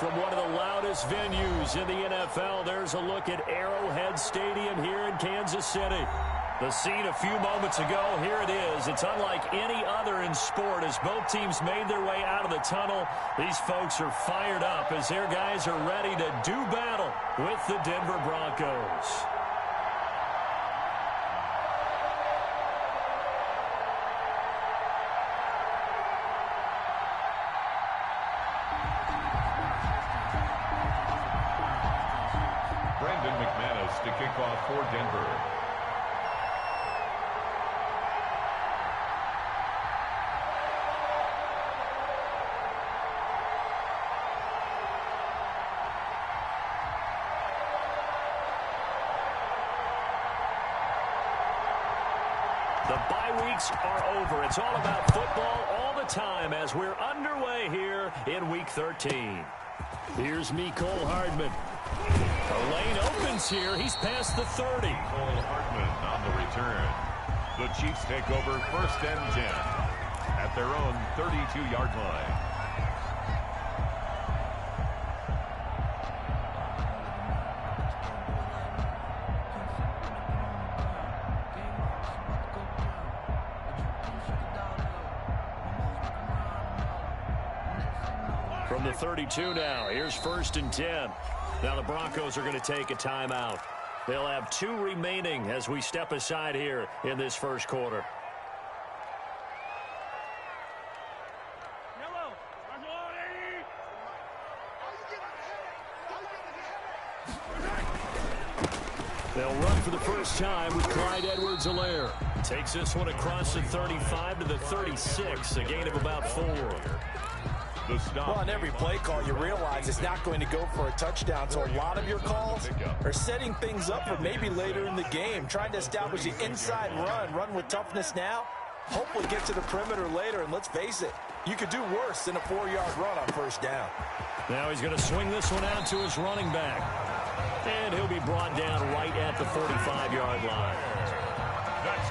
from one of the loudest venues in the NFL. There's a look at Arrowhead Stadium here in Kansas City. The scene a few moments ago, here it is. It's unlike any other in sport as both teams made their way out of the tunnel. These folks are fired up as their guys are ready to do battle with the Denver Broncos. To kick off for Denver. The bye weeks are over. It's all about football all the time as we're underway here in Week 13. Here's Mecole Hardman. The lane opens here. He's past the 30. Mecole Hardman on the return. The Chiefs take over 1st and 10 at their own 32-yard line. From the 32 now, here's 1st and 10. Now the Broncos are going to take a timeout. They'll have 2 remaining as we step aside here in this first quarter. They'll run for the first time with Clyde Edwards-Helaire. Takes this one across the 35 to the 36, a gain of about 4. Well, on every play call, you realize it's not going to go for a touchdown, so a lot of your calls are setting things up for maybe later in the game, trying to establish the inside run with toughness now, hopefully get to the perimeter later, and let's face it, you could do worse than a 4-yard run on 1st down. Now he's going to swing this one out to his running back, and he'll be brought down right at the 45-yard line.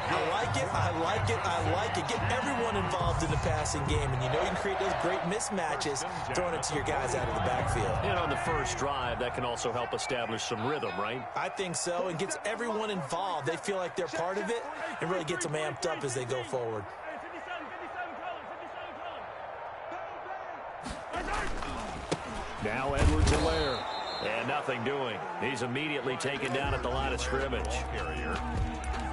I like it, I like it, I like it. Get everyone involved in the passing game, and you know you can create those great mismatches throwing it to your guys out of the backfield. And on the first drive, that can also help establish some rhythm, right? I think so, and gets everyone involved. They feel like they're part of it, and really gets them amped up as they go forward. Now Edwards-Helaire, and nothing doing. He's immediately taken down at the line of scrimmage.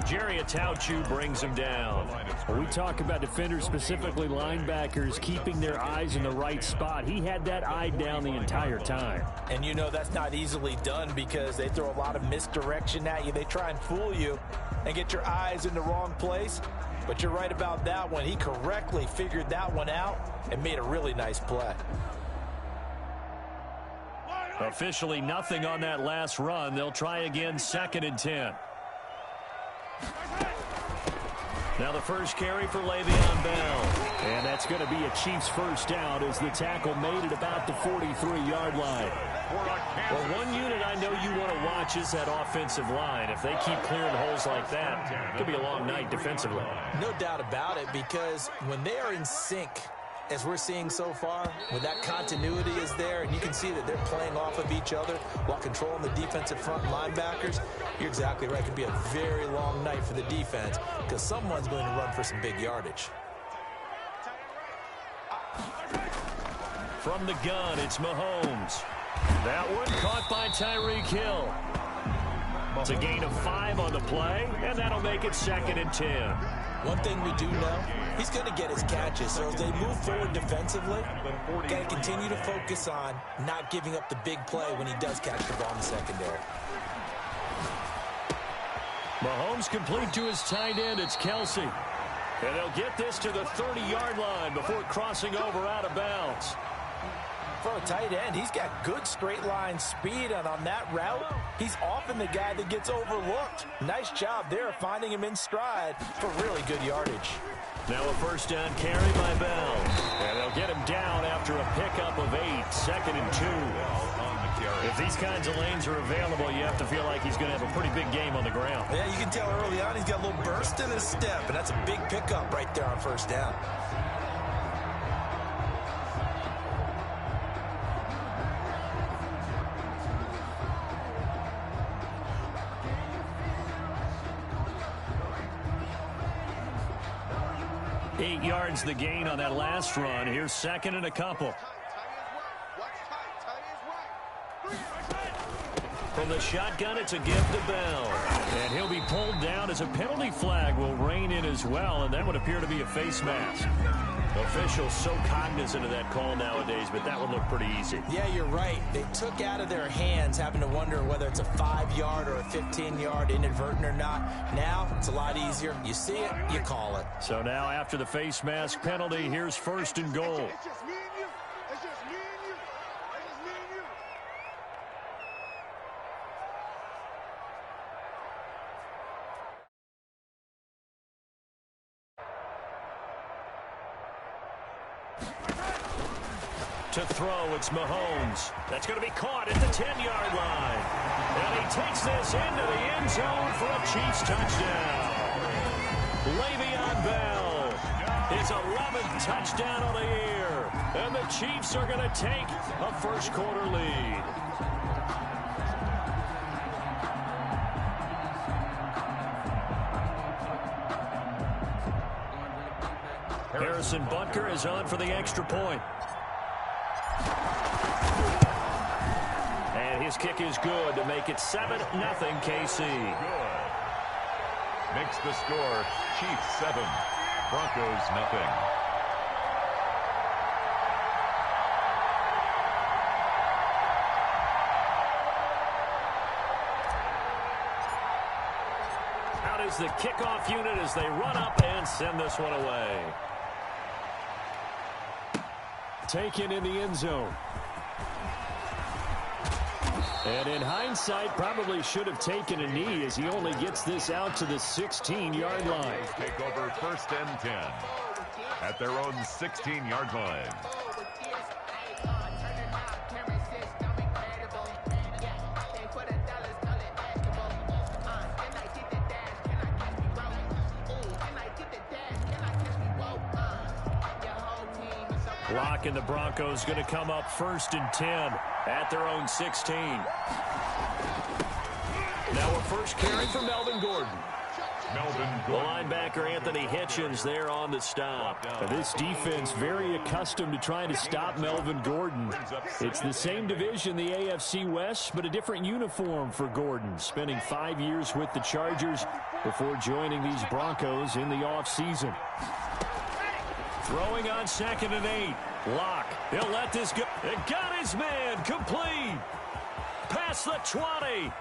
Jerry Atauchu brings him down. When we talk about defenders, specifically linebackers, keeping their eyes in the right spot. He had that eye down the entire time. And you know that's not easily done because they throw a lot of misdirection at you. They try and fool you and get your eyes in the wrong place. But you're right about that one. He correctly figured that one out and made a really nice play. Officially nothing on that last run. They'll try again, 2nd and 10. Now the first carry for Le'Veon Bell. And that's going to be a Chiefs first down as the tackle made it about the 43-yard line. Well, one unit I know you want to watch is that offensive line. If they keep clearing holes like that, it could be a long night defensively. No doubt about it, because when they are in sync, as we're seeing so far, when that continuity is there and you can see that they're playing off of each other while controlling the defensive front linebackers, you're exactly right. It could be a very long night for the defense because someone's going to run for some big yardage. From the gun, it's Mahomes. That one caught by Tyreek Hill. It's a gain of 5 on the play, and that'll make it 2nd and 10. One thing we do know, he's going to get his catches. So as they move forward defensively, got to continue to focus on not giving up the big play when he does catch the ball in the secondary. Mahomes complete to his tight end. It's Kelsey. And they'll get this to the 30-yard line before crossing over out of bounds. For a tight end, he's got good straight line speed, and on that route, he's often the guy that gets overlooked. Nice job there finding him in stride for really good yardage. Now a first down carry by Bell. And they'll get him down after a pickup of 8, 2nd and 2. If these kinds of lanes are available, you have to feel like he's going to have a pretty big game on the ground. Yeah, you can tell early on he's got a little burst in his step, and that's a big pickup right there on first down. 8 yards the gain on that last run. Here's second and a couple. From the shotgun, it's a give to Bell. And he'll be pulled down as a penalty flag will rein in as well, and that would appear to be a face mask. Officials so cognizant of that call nowadays, but that would look pretty easy. Yeah, you're right. They took out of their hands having to wonder whether it's a 5-yard or a 15-yard inadvertent or not. Now, it's a lot easier. You see it, you call it. So now after the face mask penalty, here's first and goal. It's just me and you. It's just me and you. It's just me and you. To throw, it's Mahomes. That's going to be caught at the 10-yard line. And he takes this into the end zone for a Chiefs touchdown. Le'Veon Bell, his 11th touchdown of the year. And the Chiefs are going to take a first-quarter lead. Harrison Butker is on for the extra point. And his kick is good to make it 7-0 KC. Good. Makes the score Chiefs 7, Broncos nothing. Out is the kickoff unit as they run up and send this one away. Taken in the end zone. And in hindsight, probably should have taken a knee as he only gets this out to the 16-yard line. Take over first and 10 at their own 16-yard line. Block and the Broncos going to come up first and 10 at their own 16. Now a first carry for Melvin Gordon. The linebacker Anthony Hitchens there on the stop. This defense very accustomed to trying to stop Melvin Gordon. It's the same division, the AFC West, but a different uniform for Gordon, spending 5 years with the Chargers before joining these Broncos in the offseason. Throwing on 2nd and 8. Lock. He'll let this go. It got his man. Complete. Past the 20.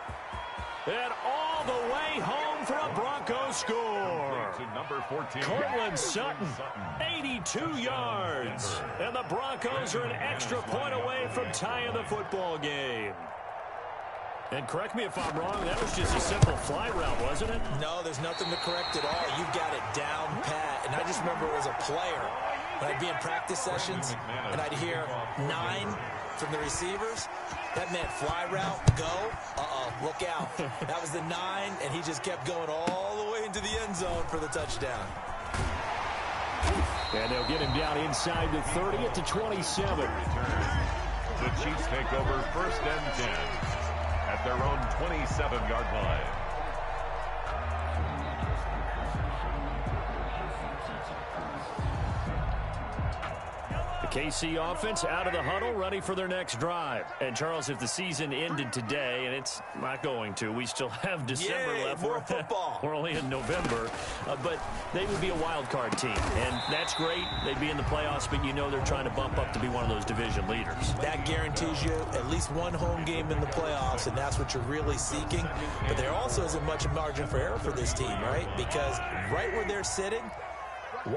And all the way home for a Broncos score. To number 14. Cortland Sutton, 82 yards. And the Broncos are an extra point away from tying the football game. And correct me if I'm wrong, that was just a simple fly route, wasn't it? No, there's nothing to correct at all. You've got it down pat. And I just remember as a player, when I'd be in practice sessions, and I'd hear 9 from the receivers. That meant fly route, go, look out. That was the 9, and he just kept going all the way into the end zone for the touchdown. And they'll get him down inside the 30 at the 27. The Chiefs take over first and 10 at their own 27-yard line. KC offense out of the huddle, ready for their next drive. And, Charles, if the season ended today, and it's not going to, we still have December left. More football. We're only in November. But they would be a wild card team. And that's great. They'd be in the playoffs, but you know they're trying to bump up to be one of those division leaders. That guarantees you at least one home game in the playoffs, and that's what you're really seeking. But there also isn't much margin for error for this team, right? Because right where they're sitting,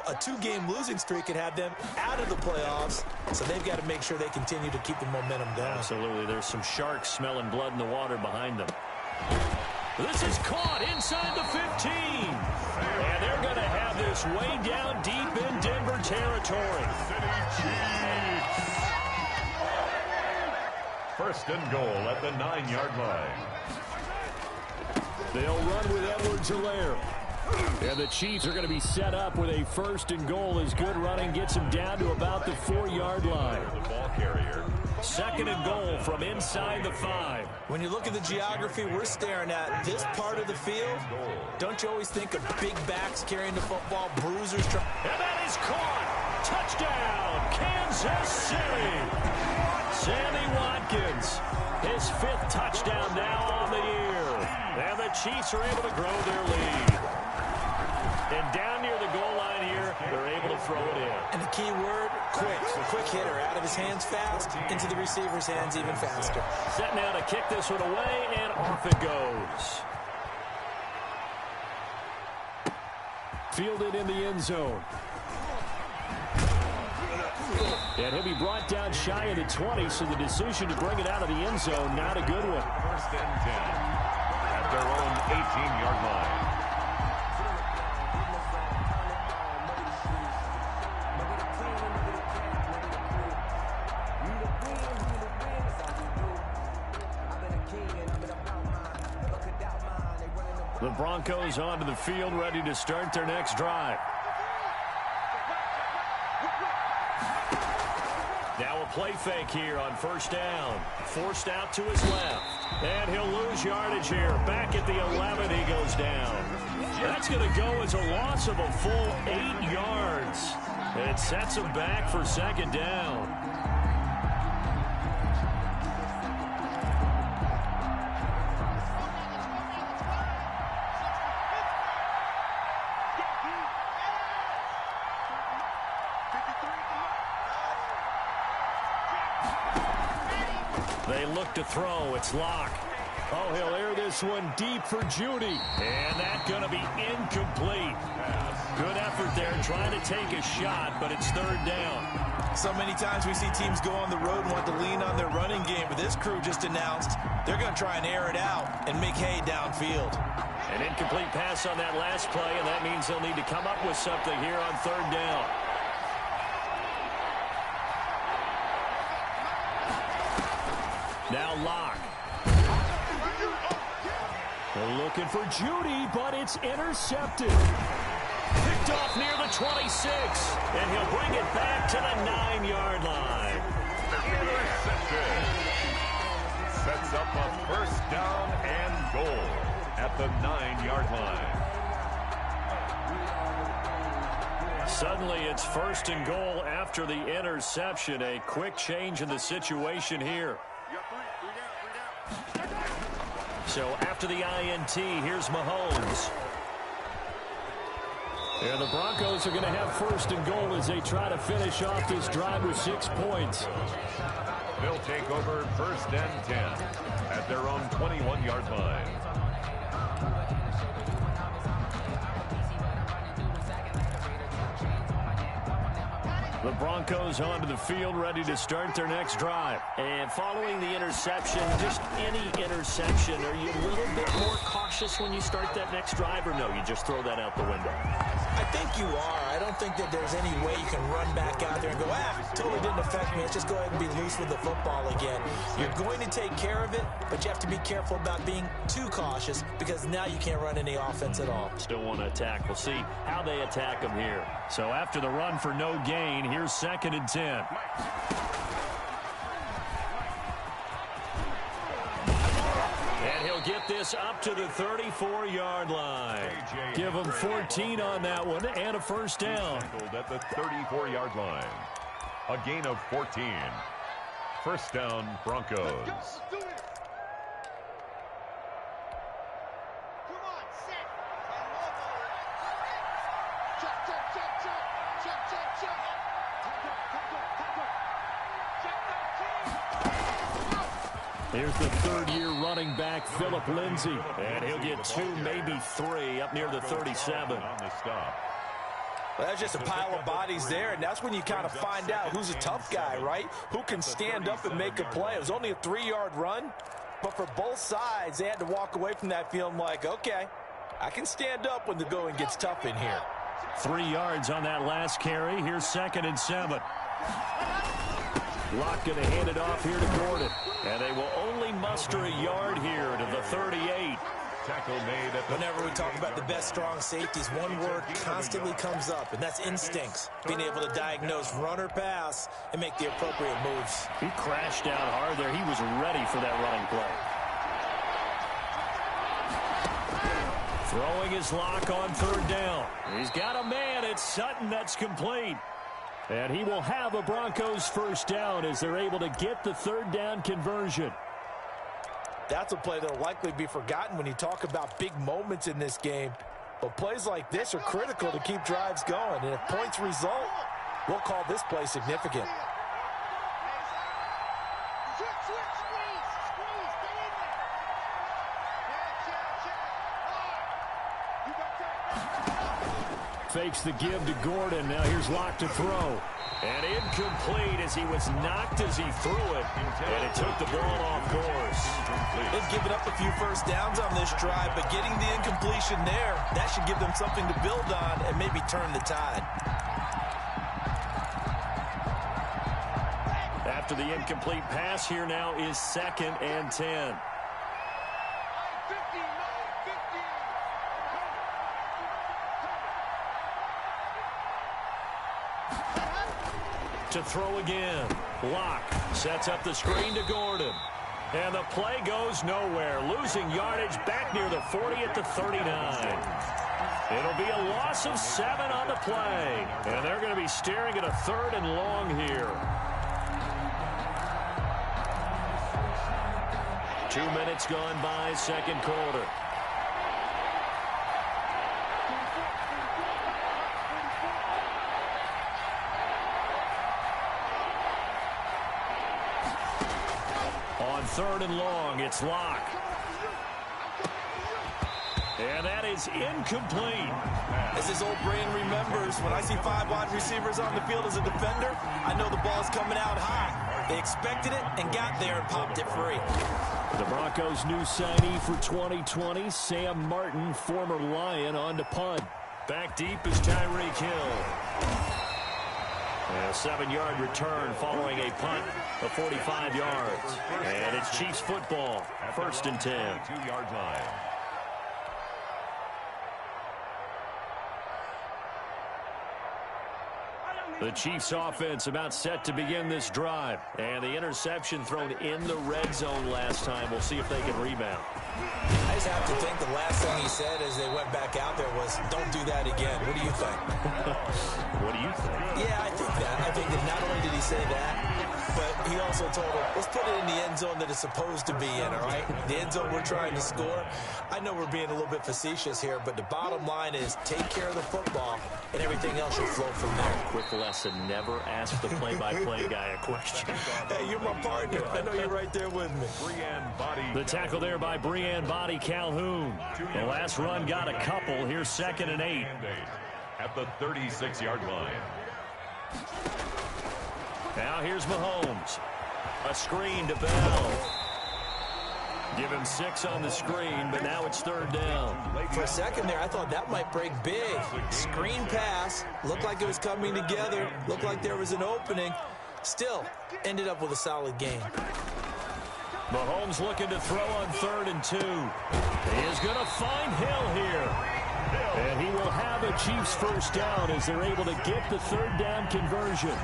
a 2-game losing streak could have them out of the playoffs, so they've got to make sure they continue to keep the momentum down. Absolutely. There's some sharks smelling blood in the water behind them. This is caught inside the 15. And they're going to have this way down deep in Denver territory. First and goal at the 9-yard line. They'll run with Edwards-Helaire. And the Chiefs are going to be set up with a first and goal as good running gets them down to about the 4-yard line. The ball carrier. Second and goal from inside the 5. When you look at the geography we're staring at, this part of the field, don't you always think of big backs carrying the football, bruisers? And that is caught. Touchdown, Kansas City. Sammy Watkins, his 5th touchdown now on the year. And the Chiefs are able to grow their lead. And down near the goal line here, they're able to throw it in. And the key word, quick. Quick hitter, out of his hands fast, into the receiver's hands even faster. Set now to kick this one away, and off it goes. Fielded in the end zone. And he'll be brought down shy of the 20, so the decision to bring it out of the end zone, not a good one. First and 10 at their own 18-yard line. The Broncos onto the field, ready to start their next drive. Now a play fake here on first down. Forced out to his left. And he'll lose yardage here. Back at the 11, he goes down. That's going to go as a loss of a full 8 yards. And it sets him back for second down. They look to throw. It's Locke. Oh, he'll air this one deep for Judy. And that's going to be incomplete. Good effort there trying to take a shot, but it's third down. So many times we see teams go on the road and want to lean on their running game, but this crew just announced they're going to try and air it out and make hay downfield. An incomplete pass on that last play, and that means they'll need to come up with something here on third down. Now Locke. They're looking for Judy, but it's intercepted. Picked off near the 26, and he'll bring it back to the 9-yard line. Intercepted. Sets up a first down and goal at the 9-yard line. Suddenly it's first and goal after the interception. A quick change in the situation here. So after the INT, here's Mahomes. And the Broncos are going to have first and goal as they try to finish off this drive with 6 points. They'll take over first and 10 at their own 21-yard line. The Broncos onto the field, ready to start their next drive. And following the interception, just any interception, are you a little bit more cautious when you start that next drive, or no, you just throw that out the window? I think you are. I don't think that there's any way you can run back out there and go, totally didn't affect me. Let's just go ahead and be loose with the football again. You're going to take care of it, but you have to be careful about being too cautious because now you can't run any offense at all. Still want to attack. We'll see how they attack them here. So after the run for no gain, here's second and 10. And he'll get this up to the 34-yard line. Give him 14 on that one and a first down. At the 34-yard line. A gain of 14. First down, Broncos. Here's the third-year running back, Phillip Lindsay. And he'll get 2, maybe 3, up near the 37. On the stop. Well, that's just a pile of bodies there, and that's when you kind of find out who's a tough guy, right? Who can stand up and make a play. It was only a 3-yard run, but for both sides, they had to walk away from that feeling like, okay, I can stand up when the going gets tough in here. 3 yards on that last carry. Here's second and 7. Locke going to hand it off here to Gordon. And they will only muster a yard here to the 38. Tackle made at the Whenever we talk about the best strong safeties, one word constantly comes up, and that's instincts. Being able to diagnose run or pass and make the appropriate moves. He crashed down hard there. He was ready for that running play. Throwing his lock on third down. He's got a man. It's Sutton. That's complete. And he will have a Broncos first down as they're able to get the third down conversion. That's a play that will likely be forgotten when you talk about big moments in this game. But plays like this are critical to keep drives going. And if points result, we'll call this play significant. Fakes the give to Gordon. Now here's Locke to throw. And incomplete as he was knocked as he threw it. And it took the ball off course. They've given up a few first downs on this drive, but getting the incompletion there, that should give them something to build on and maybe turn the tide. After the incomplete pass, here now is 2nd and 10. To throw again. Locke sets up the screen to Gordon. And the play goes nowhere. Losing yardage back near the 40 at the 39. It'll be a loss of 7 on the play. And they're going to be staring at a 3rd and long here. 2 minutes gone by, second quarter. On 3rd and long, it's Locke. And that is incomplete. As his old brain remembers, when I see 5 wide receivers on the field as a defender, I know the ball's coming out high. They expected it and got there and popped it free. The Broncos' new signee for 2020, Sam Martin, former Lion, on to punt. Back deep is Tyreek Hill. And a 7-yard return following a punt of 45 yards. And it's Chiefs football, 1st and 10. 2-yard line. The Chiefs offense about set to begin this drive. And the interception thrown in the red zone last time. We'll see if they can rebound. I just have to think the last thing he said as they went back out there was, don't do that again. What do you think? What do you think? Yeah, I think that. I think that not only did he say that, but he also told him, let's put it in the end zone that it's supposed to be in, all right? The end zone we're trying to score. I know we're being a little bit facetious here, but the bottom line is take care of the football, and everything else should flow from there. Quick lesson, never ask the play-by-play guy a question. Hey, you're my partner. I know you're right there with me. The tackle there by Breanne Body Calhoun. The last run got a couple. Here's 2nd and 8. At the 36-yard line. Now here's Mahomes. A screen to Bell. Give him 6 on the screen, but now it's 3rd down. For a second there, I thought that might break big. Screen pass. Looked like it was coming together. Looked like there was an opening. Still, ended up with a solid game. Mahomes looking to throw on 3rd and 2. He is going to find Hill here. And he will have a Chiefs first down as they're able to get the 3rd down conversion.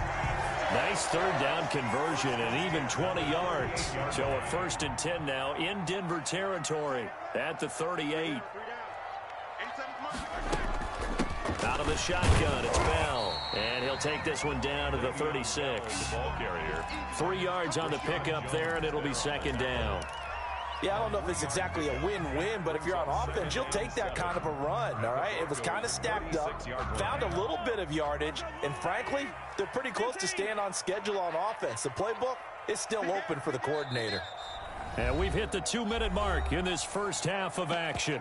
Nice 3rd down conversion and even 20 yards. So a 1st and 10 now in Denver territory at the 38. Out of the shotgun, it's Bell. And he'll take this one down to the 36. Ball carrier. 3 yards on the pickup there, and it'll be 2nd down. Yeah, I don't know if it's exactly a win-win, but if you're on offense, you'll take that kind of a run, all right? It was kind of stacked up, found a little bit of yardage, and frankly, they're pretty close to staying on schedule on offense. The playbook is still open for the coordinator. And we've hit the 2-minute mark in this first half of action.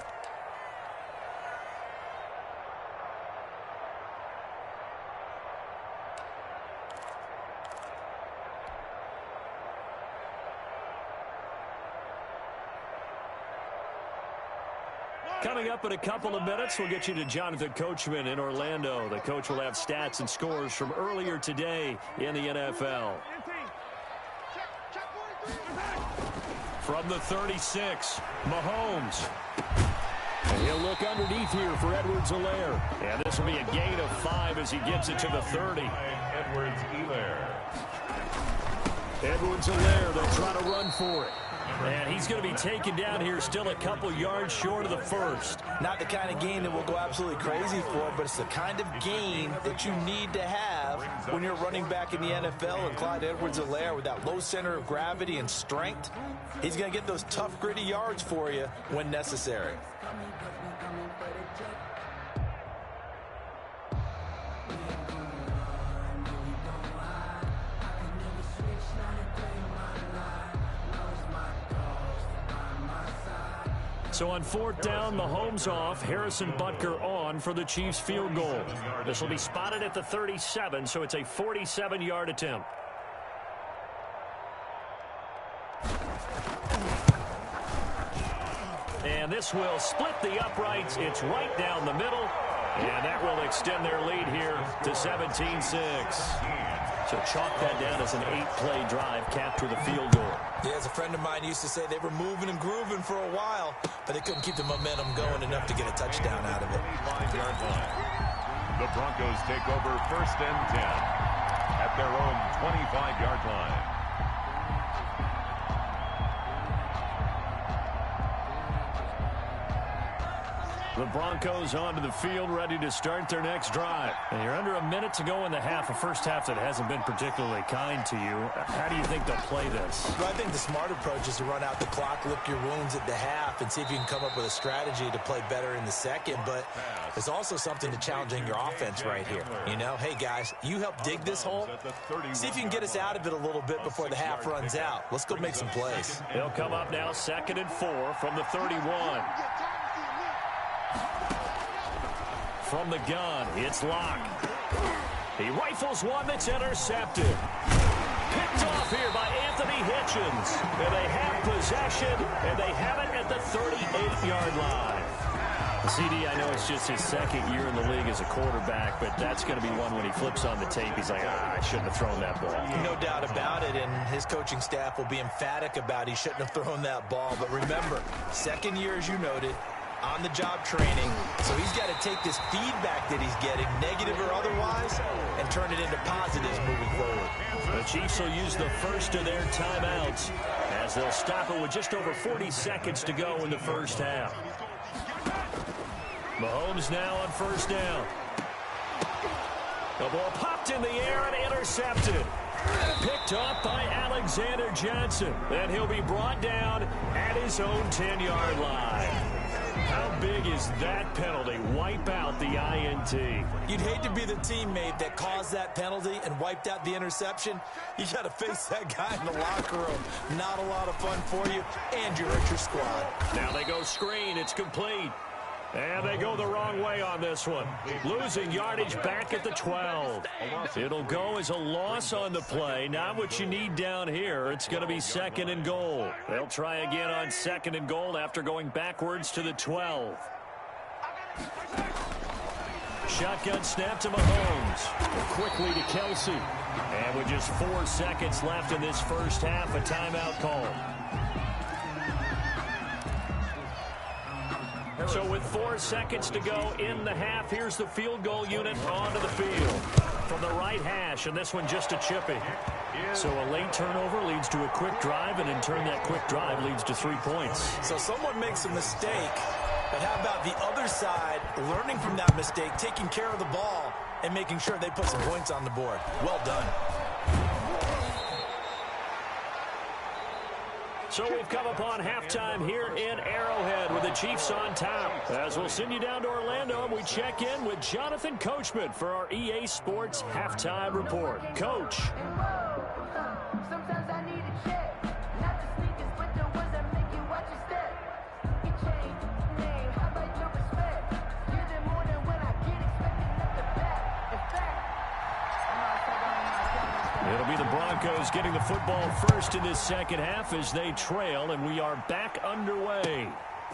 Coming up in a couple of minutes, we'll get you to Jonathan Coachman in Orlando. The coach will have stats and scores from earlier today in the NFL. From the 36, Mahomes. And he'll look underneath here for Edwards-Helaire. And this will be a gain of 5 as he gets it to the 30. Edwards-Helaire, they'll try to run for it. And he's going to be taken down here still a couple yards short of the first. Not the kind of gain that we'll go absolutely crazy for, but it's the kind of gain that you need to have when you're running back in the NFL. And Clyde Edwards-Helaire, with that low center of gravity and strength, he's going to get those tough, gritty yards for you when necessary. So on 4th down, Mahomes off, Harrison Butker on for the Chiefs field goal. This will be spotted at the 37, so it's a 47-yard attempt. And this will split the uprights. It's right down the middle, and that will extend their lead here to 17-6. So chalk that down as an 8-play drive capped with a field goal. Yeah, as a friend of mine used to say, they were moving and grooving for a while, but they couldn't keep the momentum going enough to get a touchdown out of it. 5-yard line. The Broncos take over 1st and 10 at their own 25-yard line. The Broncos onto the field, ready to start their next drive. And you're under a minute to go in the half, a first half that hasn't been particularly kind to you. How do you think they'll play this? Well, I think the smart approach is to run out the clock, lick your wounds at the half, and see if you can come up with a strategy to play better in the second. But there's also something to challenging your offense right here. You know, hey, guys, you help dig this hole. See if you can get us out of it a little bit before the half runs out. Let's go make some plays. They'll come up now 2nd and 4 from the 31. From the gun, it's Locke. He rifles one that's intercepted. Picked off here by Anthony Hitchens. And they have possession, and they have it at the 38-yard line. CD, I know it's just his 2nd year in the league as a quarterback, but that's going to be one when he flips on the tape. He's like, I shouldn't have thrown that ball. No doubt about it, and his coaching staff will be emphatic about he shouldn't have thrown that ball. But remember, 2nd year, as you noted, on-the-job training, so he's got to take this feedback that he's getting, negative or otherwise, and turn it into positives moving forward. The Chiefs will use the first of their timeouts as they'll stop it with just over 40 seconds to go in the first half. Mahomes now on 1st down. The ball popped in the air and intercepted. Picked off by Alexander Johnson. And he'll be brought down at his own 10-yard line. How big is that penalty? Wipe out the INT. You'd hate to be the teammate that caused that penalty and wiped out the interception. You got to face that guy in the locker room. Not a lot of fun for you, and you're at your squad. Now they go screen. It's complete. And they go the wrong way on this one. Losing yardage back at the 12. It'll go as a loss on the play. Not what you need down here. It's going to be 2nd and goal. They'll try again on 2nd and goal after going backwards to the 12. Shotgun snap to Mahomes. Quickly to Kelsey. And with just 4 seconds left in this first half, a timeout call. So with 4 seconds to go in the half, here's the field goal unit onto the field. From the right hash, and this one just a chipping. So a late turnover leads to a quick drive, and in turn that quick drive leads to 3 points. So someone makes a mistake, but how about the other side learning from that mistake, taking care of the ball, and making sure they put some points on the board? Well done. So we've come upon halftime here in Arrowhead with the Chiefs on top. As we'll send you down to Orlando, and we check in with Jonathan Coachman for our EA Sports Halftime Report. Coach. Sometimes I need a check, not the sneakers, but the ones that make you watch your step. You change name, how about your respect? You're the morning when I get expecting at the back. In fact, it'll be the Broncos getting the football first in this second half as they trail, and we are back underway.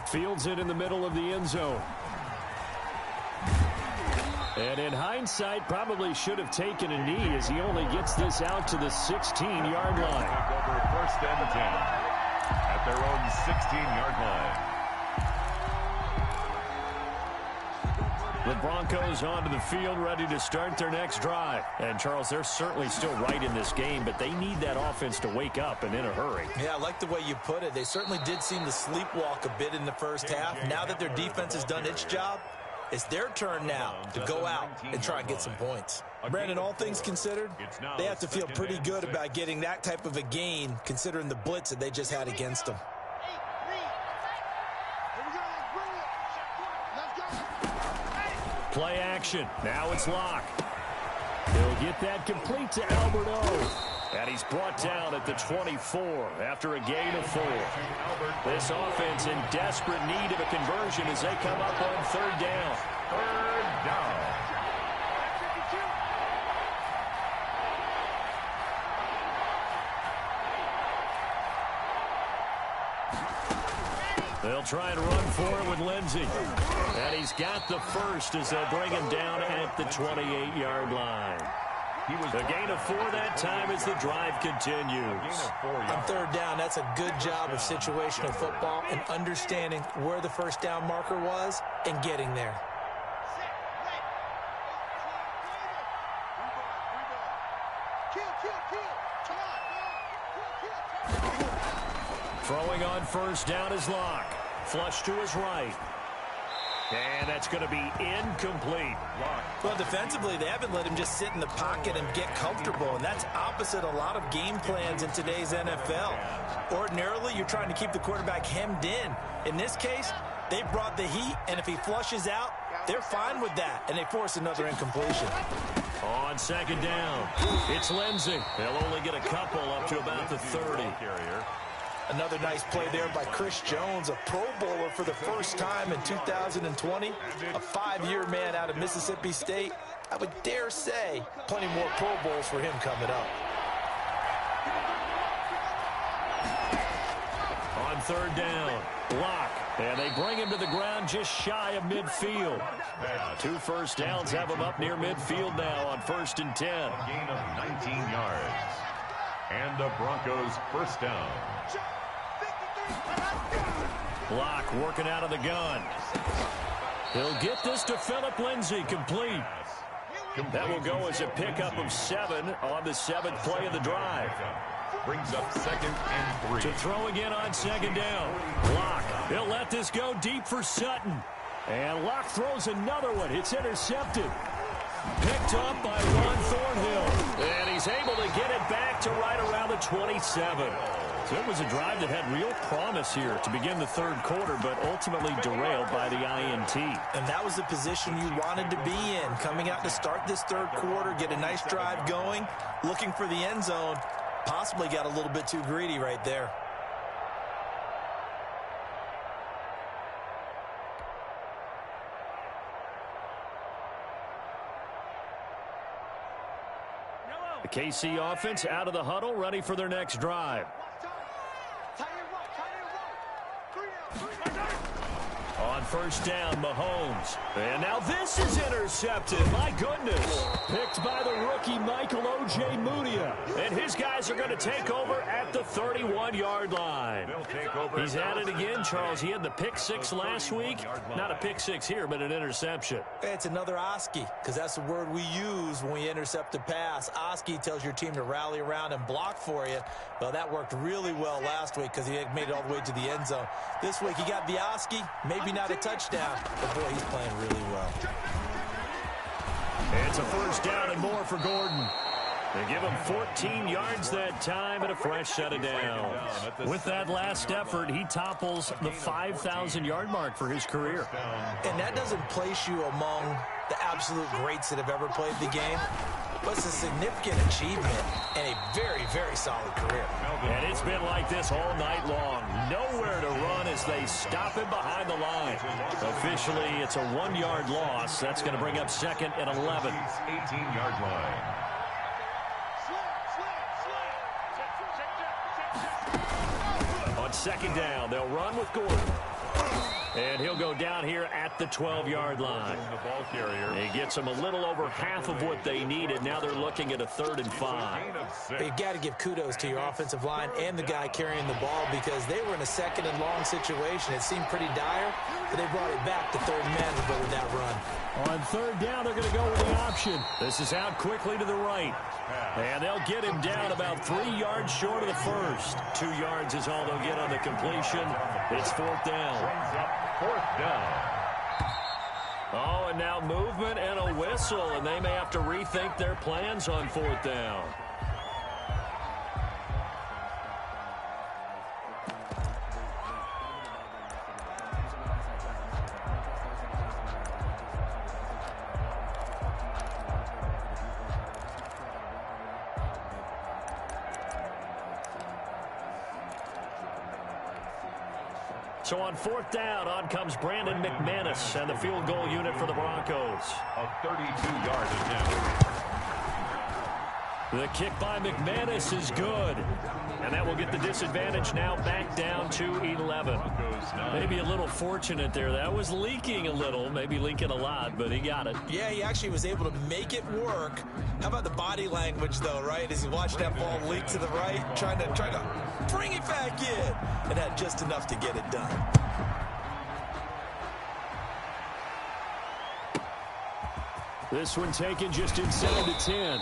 Fields it in the middle of the end zone. And in hindsight, probably should have taken a knee as he only gets this out to the 16-yard line. Take over 1st and 10 at their own 16-yard line. The Broncos onto the field, ready to start their next drive. And, Charles, they're certainly still right in this game, but they need that offense to wake up and in a hurry. Yeah, I like the way you put it. They certainly did seem to sleepwalk a bit in the first half. Now that their defense has done its job, it's their turn now to go out and try and get some points. Brandon, all things considered, they have to feel pretty good about getting that type of a gain, considering the blitz that they just had against them. Play action. Now it's Locke. He'll get that complete to Alberto. And he's brought down at the 24 after a gain of 4. This offense in desperate need of a conversion as they come up on third down. Third down. They'll try and run for it with Lindsey. And he's got the first as they'll bring him down at the 28-yard line. The gain of 4 that time as the drive continues. On third down, that's a good job of situational football and understanding where the first down marker was and getting there. Throwing on first down is Locke. Flush to his right. And that's going to be incomplete. Well, defensively, they haven't let him just sit in the pocket and get comfortable, and that's opposite a lot of game plans in today's NFL. Ordinarily, you're trying to keep the quarterback hemmed in. In this case, they brought the heat, and if he flushes out, they're fine with that, and they force another incompletion. On second down, it's Lindsey. They'll only get a couple up to about the 30. Another nice play there by Chris Jones, a Pro Bowler for the first time in 2020, a 5-year man out of Mississippi State. I would dare say plenty more Pro Bowls for him coming up. On third down, Locke. And they bring him to the ground just shy of midfield. 2 first downs have him up near midfield now on 1st and 10. A gain of 19 yards. And the Broncos first down. Locke working out of the gun. He'll get this to Phillip Lindsay, complete. That will go as a pickup of 7 on the 7th play of the drive. Brings up 2nd and 3. To throw again on second down. Locke, he'll let this go deep for Sutton. And Locke throws another one. It's intercepted. Picked up by Ron Thornhill. And he's able to get it back to right around the 27. So it was a drive that had real promise here to begin the third quarter, but ultimately derailed by the INT. And that was the position you wanted to be in. Coming out to start this third quarter, get a nice drive going, looking for the end zone. Possibly got a little bit too greedy right there. The KC offense out of the huddle, ready for their next drive. On first down, Mahomes. And now this is intercepted. My goodness. Picked by the rookie, Michael Ojemudia. And his guys are going to take over at the 31-yard line. He's had it again, Charles. He had the pick 6 last week. Not a pick 6 here, but an interception. It's another Oski, because that's the word we use when we intercept a pass. Oski tells your team to rally around and block for you. Well, that worked really well last week because he made it all the way to the end zone. This week he got the Oski, maybe not a touchdown, but boy, he's playing really well. It's a first down and more for Gordon. They give him 14 yards that time and a fresh set of downs. With that last effort, he topples the 5,000-yard mark for his career. And that doesn't place you among the absolute greats that have ever played the game, but it's a significant achievement and a very, very solid career. And it's been like this all night long. Nowhere to run as they stop him behind the line. Officially, it's a 1-yard loss. That's going to bring up 2nd and 11. 18-yard line. On second down, they'll run with Gordon. And he'll go down here at the 12-yard line. The ball carrier. He gets them a little over half of what they needed. Now they're looking at a 3rd and 5. You've got to give kudos to your offensive line and the guy carrying the ball because they were in a 2nd and long situation. It seemed pretty dire, but they brought it back to 3rd and manageable with that run. On 3rd down, they're going to go with the option. This is out quickly to the right. And they'll get him down about 3 yards short of the first. 2 yards is all they'll get on the completion. It's 4th down. 4th down. Oh, and now movement and a whistle, and they may have to rethink their plans on 4th down. So on 4th down, on comes Brandon McManus and the field goal unit for the Broncos. A 32-yard attempt. The kick by McManus is good. And that will get the disadvantage now back down to 11. Maybe a little fortunate there. That was leaking a little, maybe leaking a lot, but he got it. Yeah, he actually was able to make it work. How about the body language, though, right? As he watched that ball leak to the right, trying to bring it back in, and had just enough to get it done. This one taken just inside the 10.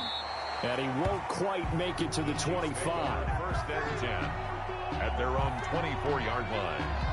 And he won't quite make it to the 25. 1st and 10 at their own 24-yard line.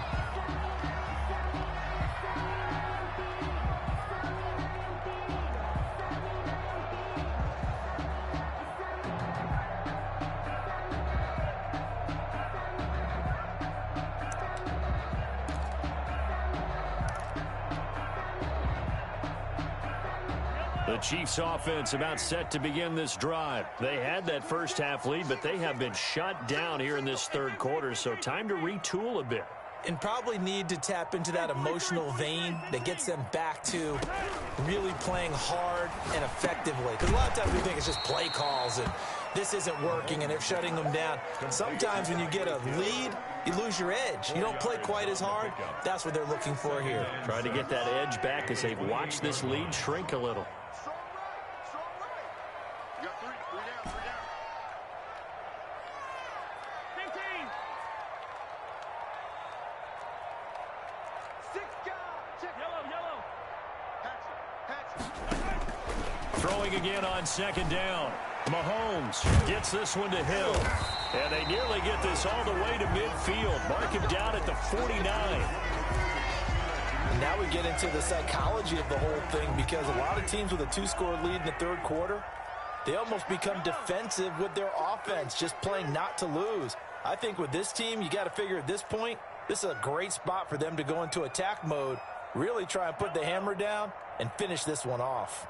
The Chiefs offense about set to begin this drive. They had that first half lead, but they have been shut down here in this 3rd quarter, so time to retool a bit. And probably need to tap into that emotional vein that gets them back to really playing hard and effectively. Because a lot of times we think it's just play calls and this isn't working and they're shutting them down. Sometimes when you get a lead, you lose your edge. You don't play quite as hard. That's what they're looking for here. Trying to get that edge back as they've watched this lead shrink a little. Throwing again on 2nd down. Mahomes gets this one to Hill. And they nearly get this all the way to midfield. Mark him down at the 49. Now we get into the psychology of the whole thing because a lot of teams with a 2-score lead in the 3rd quarter, they almost become defensive with their offense, just playing not to lose. I think with this team, you got to figure at this point, this is a great spot for them to go into attack mode, really try and put the hammer down and finish this one off.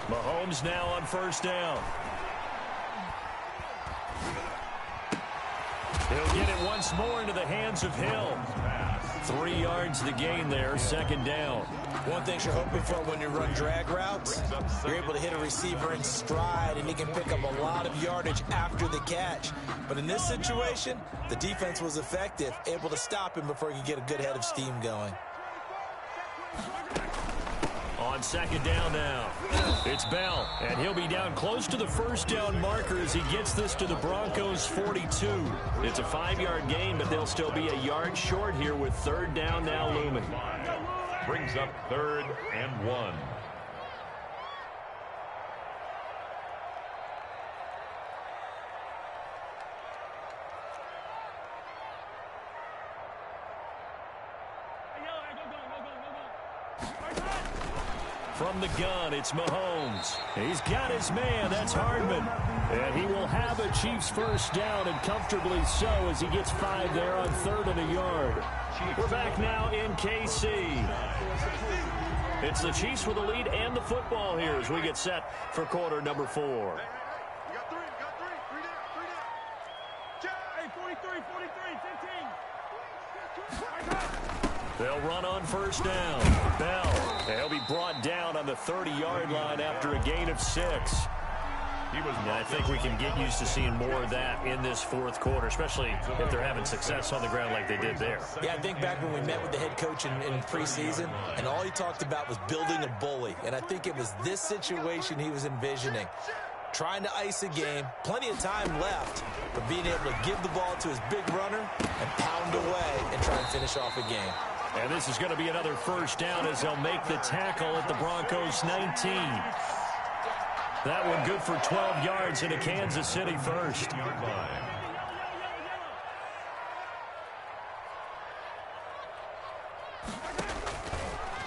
Mahomes now on 1st down. He'll get it once more into the hands of Hill. 3 yards the gain there, 2nd down. One thing you're hoping for when you run drag routes, you're able to hit a receiver in stride and he can pick up a lot of yardage after the catch. But in this situation, the defense was effective, able to stop him before he could get a good head of steam going. On 2nd down now, it's Bell, and he'll be down close to the 1st down marker as he gets this to the Broncos' 42. It's a 5-yard gain, but they'll still be a yard short here with 3rd down now looming. Brings up 3rd and 1. From the gun, it's Mahomes. He's got his man. That's Hardman. And he will have a Chiefs 1st down, and comfortably so as he gets 5 there on 3rd and a yard. We're back now in KC. It's the Chiefs with the lead and the football here as we get set for quarter number 4. You got three down. Hey, 43, 15. They'll run on 1st down. Bell. They'll be brought down on the 30-yard line after a gain of 6. Yeah, I think we can get used to seeing more of that in this fourth quarter, especially if they're having success on the ground like they did there. Yeah, I think back when we met with the head coach in preseason, and all he talked about was building a bully. And I think it was this situation he was envisioning. Trying to ice a game, plenty of time left, but being able to give the ball to his big runner and pound away and try and finish off a game. And this is going to be another first down as they'll make the tackle at the Broncos 19. That one good for 12 yards into Kansas City first.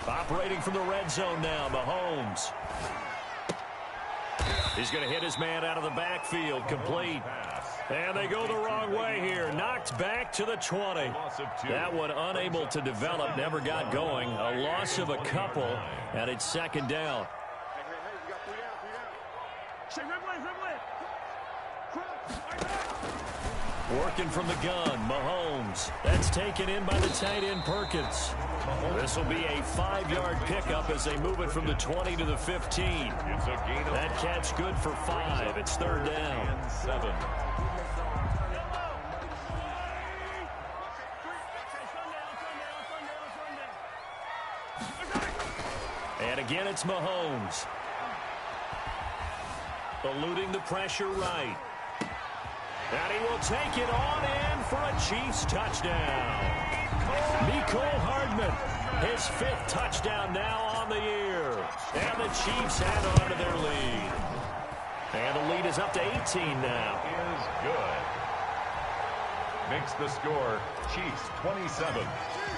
Operating from the red zone now, Mahomes. He's going to hit his man out of the backfield, complete. And they go the wrong way here. Knocked back to the 20. That one unable to develop, never got going. A loss of a couple, and it's second down. Working from the gun, Mahomes. That's taken in by the tight end, Perkins. This will be a 5-yard pickup as they move it from the 20 to the 15. That catch good for 5. It's third down. And 7. And again, it's Mahomes. Eluding the pressure right. And he will take it on in for a Chiefs touchdown. Mecole Hardman, his 5th touchdown now on the year. And the Chiefs add on to their lead. And the lead is up to 18 now. Is good. Makes the score Chiefs 27.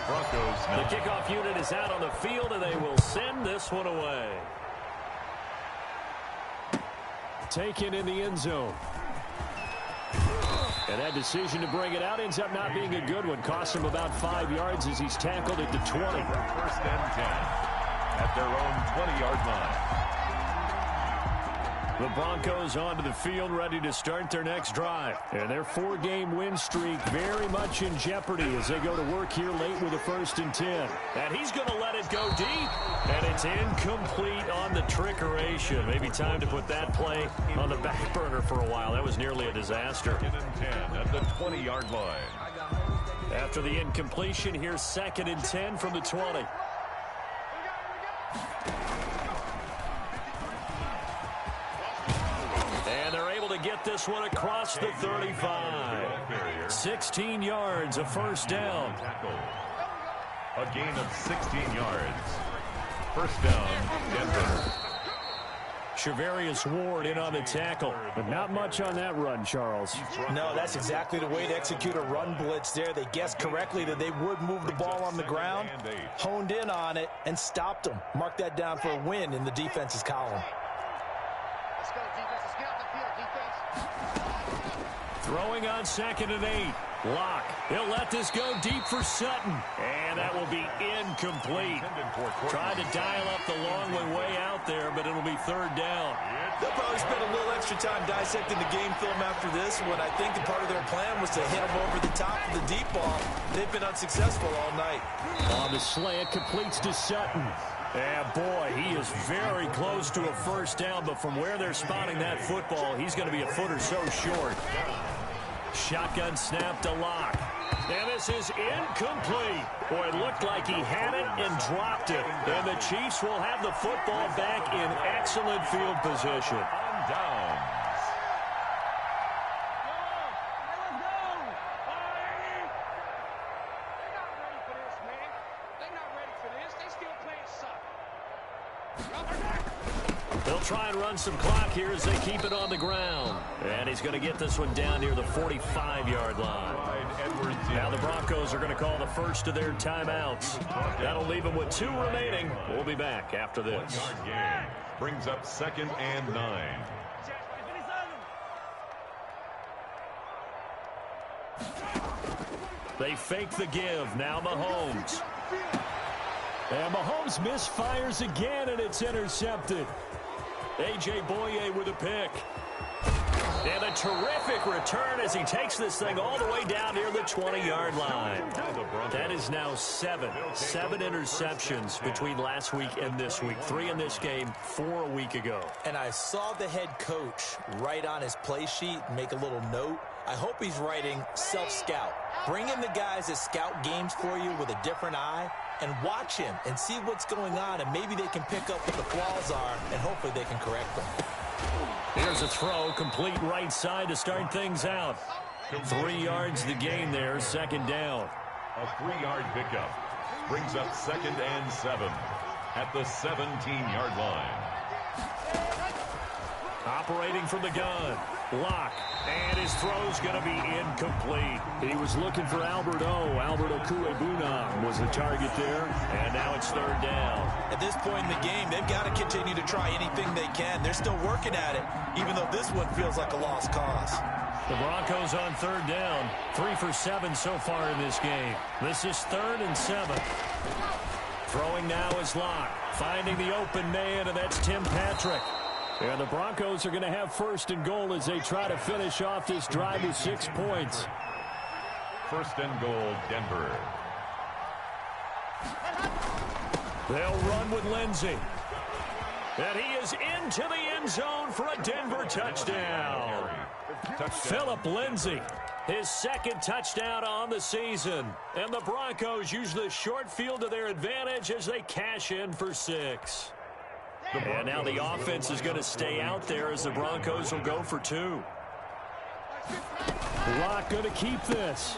Broncos 9. The kickoff unit is out on the field, and they will send this one away. Taken in the end zone. And that decision to bring it out ends up not being a good one. Costs him about 5 yards as he's tackled at the 20. First and 10 at their own 20-yard line. The Broncos onto the field, ready to start their next drive. And their 4-game win streak very much in jeopardy as they go to work here late with a 1st and 10. And he's going to let it go deep. And it's incomplete on the trickeration. Maybe time to put that play on the back burner for a while. That was nearly a disaster. 2nd and 10 at the 20-yard line. After the incompletion, here's 2nd and 10 from the 20. Get this one across the 35. 16 yards, a first down. A gain of 16 yards. First down, Denver. Shavarius Ward in on the tackle. But not much on that run, Charles. No, that's exactly the way to execute a run blitz there. They guessed correctly that they would move the ball on the ground, honed in on it, and stopped them. Mark that down for a win in the defense's column. Let's go, defense. Let's get off the field, defense. Throwing on 2nd and 8. Lock. He'll let this go deep for Sutton. And that will be incomplete. Tried to dial up the long way out there, but it'll be 3rd down. They'll probably spend a little extra time dissecting the game film after this one. I think the part of their plan was to hit them over the top of the deep ball. They've been unsuccessful all night. On the slant, completes to Sutton. And boy, he is very close to a first down, but from where they're spotting that football, he's going to be a foot or so short. Shotgun snap to Lock. And this is incomplete. Boy, it looked like he had it and dropped it. And the Chiefs will have the football back in excellent field position. On downs. They'll try and run some clock here as they keep it on the ground. And he's going to get this one down near the 45-yard line. Now the Broncos are going to call the first of their timeouts. That'll leave them with 2 remaining. We'll be back after this. Brings up 2nd and 9. They fake the give. Now Mahomes. And Mahomes misfires again, and it's intercepted. A.J. Boye with a pick. And a terrific return as he takes this thing all the way down near the 20-yard line. That is now seven interceptions between last week and this week. 3 in this game, 4 a week ago. And I saw the head coach write on his play sheet, make a little note. I hope he's writing self-scout. Bring in the guys that scout games for you with a different eye and watch him and see what's going on, and maybe they can pick up what the flaws are, and hopefully they can correct them. Here's a throw, complete right side to start things out. 3 yards the gain there, second down. A 3-yard pickup brings up 2nd and 7 at the 17-yard line. Operating from the gun. Lock. And his throw's going to be incomplete. He was looking for Albert O. Albert Okuebuna was the target there. And now it's 3rd down. At this point in the game, they've got to continue to try anything they can. They're still working at it, even though this one feels like a lost cause. The Broncos on 3rd down. 3 for 7 so far in this game. This is 3rd and 7. Throwing now is Lock. Finding the open man, and that's Tim Patrick. And the Broncos are going to have 1st and goal as they try to finish off this drive with 6 points. 1st and goal, Denver. They'll run with Lindsey. And he is into the end zone for a Denver touchdown. Phillip Lindsey, his 2nd touchdown on the season. And the Broncos use the short field to their advantage as they cash in for 6. And now the offense is going to stay out there as the Broncos will go for 2. Lock going to keep this.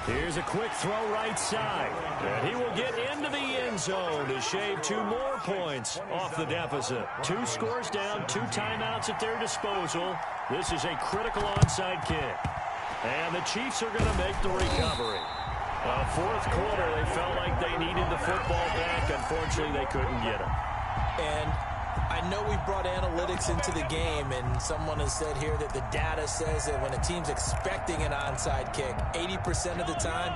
Here's a quick throw right side. And he will get into the end zone to shave 2 more points off the deficit. 2 scores down, 2 timeouts at their disposal. This is a critical onside kick. And the Chiefs are going to make the recovery. 4th quarter, they felt like they needed the football back. Unfortunately, they couldn't get it. And I know we brought analytics into the game, and someone has said here that the data says that when a team's expecting an onside kick, 80% of the time,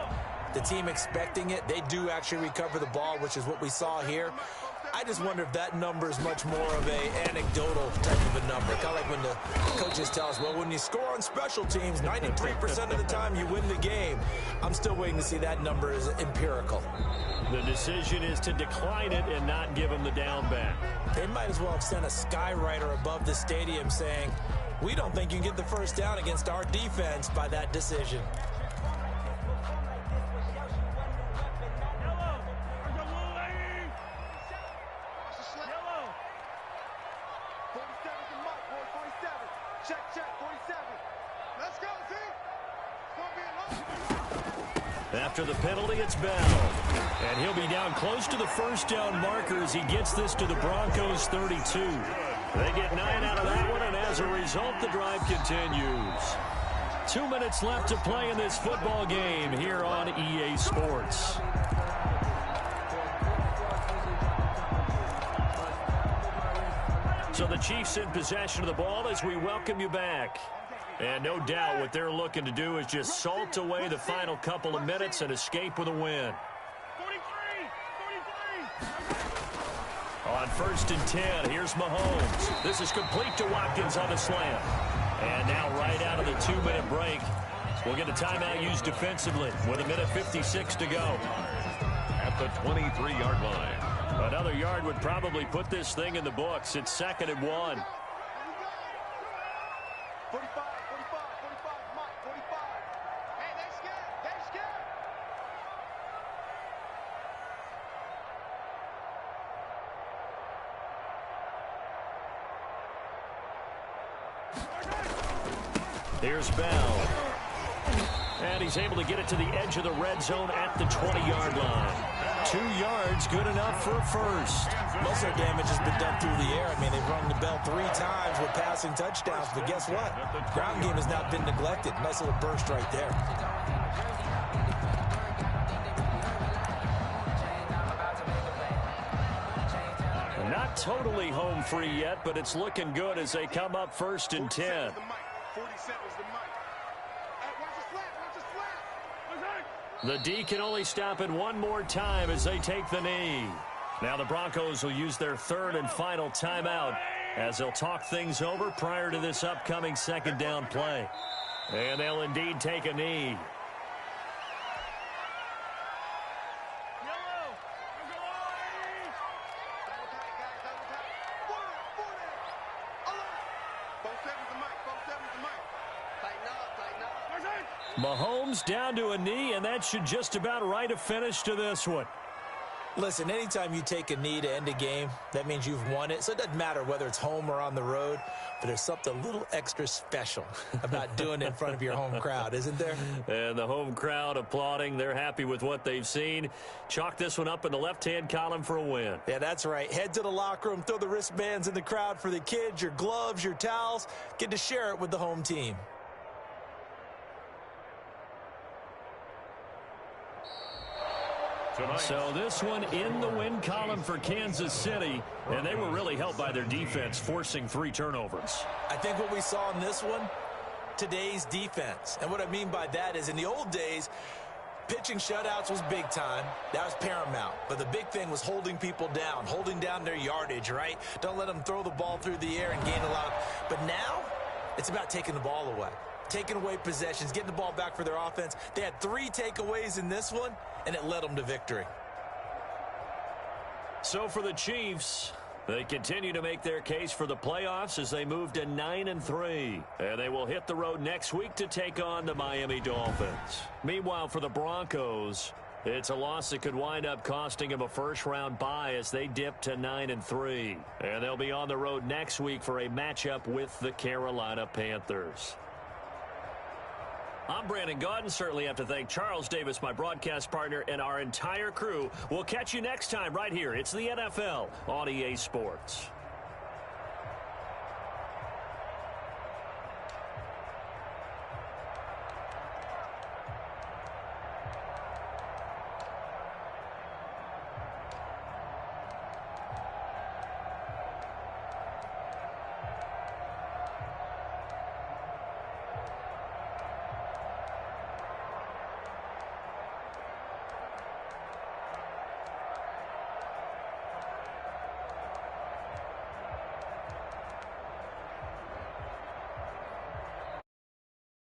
the team expecting it, they do actually recover the ball, which is what we saw here. I just wonder if that number is much more of a anecdotal type of a number. Kind of like when the coaches tell us, well, when you score on special teams, 93% of the time you win the game. I'm still waiting to see that number is empirical. The decision is to decline it and not give them the down back. They might as well have sent a skywriter above the stadium saying, we don't think you can get the 1st down against our defense by that decision. After the penalty, it's Bell. And he'll be down close to the 1st down marker as he gets this to the Broncos 32. They get 9 out of that one, and as a result, the drive continues. 2 minutes left to play in this football game here on EA Sports. So the Chiefs in possession of the ball as we welcome you back. And no doubt what they're looking to do is just salt away the final couple of minutes and escape with a win. 43. On 1st and 10, here's Mahomes. This is complete to Watkins on the slant. And now right out of the 2-minute break, we'll get a timeout used defensively with 1:56 to go. At the 23-yard line. Another yard would probably put this thing in the books. It's 2nd and 1. 45. Hey, they scared. Here's Bell. And he's able to get it to the edge of the red zone at the 20-yard line. 2 yards, good enough for a 1st. Most of their damage has been done through the air. I mean, they've rung the bell 3 times with passing touchdowns, but guess what? Ground game has not been neglected. Nice little burst right there. Not totally home free yet, but it's looking good as they come up 1st and 10. 47's the mic. Hey, watch the slap. The D can only stop it one more time as they take the knee. Now the Broncos will use their 3rd and final timeout as they'll talk things over prior to this upcoming second down play. And they'll indeed take a knee. Mahomes down to a knee, and that should just about write a finish to this one. Listen, anytime you take a knee to end a game, that means you've won it. So it doesn't matter whether it's home or on the road, but there's something a little extra special about doing it in front of your home crowd, isn't there? And the home crowd applauding. They're happy with what they've seen. Chalk this one up in the left-hand column for a win. Yeah, that's right. Head to the locker room, throw the wristbands in the crowd for the kids, your gloves, your towels. Get to share it with the home team. So this one in the win column for Kansas City, and they were really helped by their defense, forcing 3 turnovers. I think what we saw in this one, today's defense. And what I mean by that is in the old days, pitching shutouts was big time. That was paramount. But the big thing was holding people down, holding down their yardage, right? Don't let them throw the ball through the air and gain a lot. But now, it's about taking the ball away. Taking away possessions, getting the ball back for their offense. They had 3 takeaways in this one, and it led them to victory. So for the Chiefs, they continue to make their case for the playoffs as they move to 9-3. And they will hit the road next week to take on the Miami Dolphins. Meanwhile, for the Broncos, it's a loss that could wind up costing them a first-round bye as they dip to 9-3. And they'll be on the road next week for a matchup with the Carolina Panthers. I'm Brandon Gaudin. Certainly have to thank Charles Davis, my broadcast partner, and our entire crew. We'll catch you next time right here. It's the NFL on EA Sports.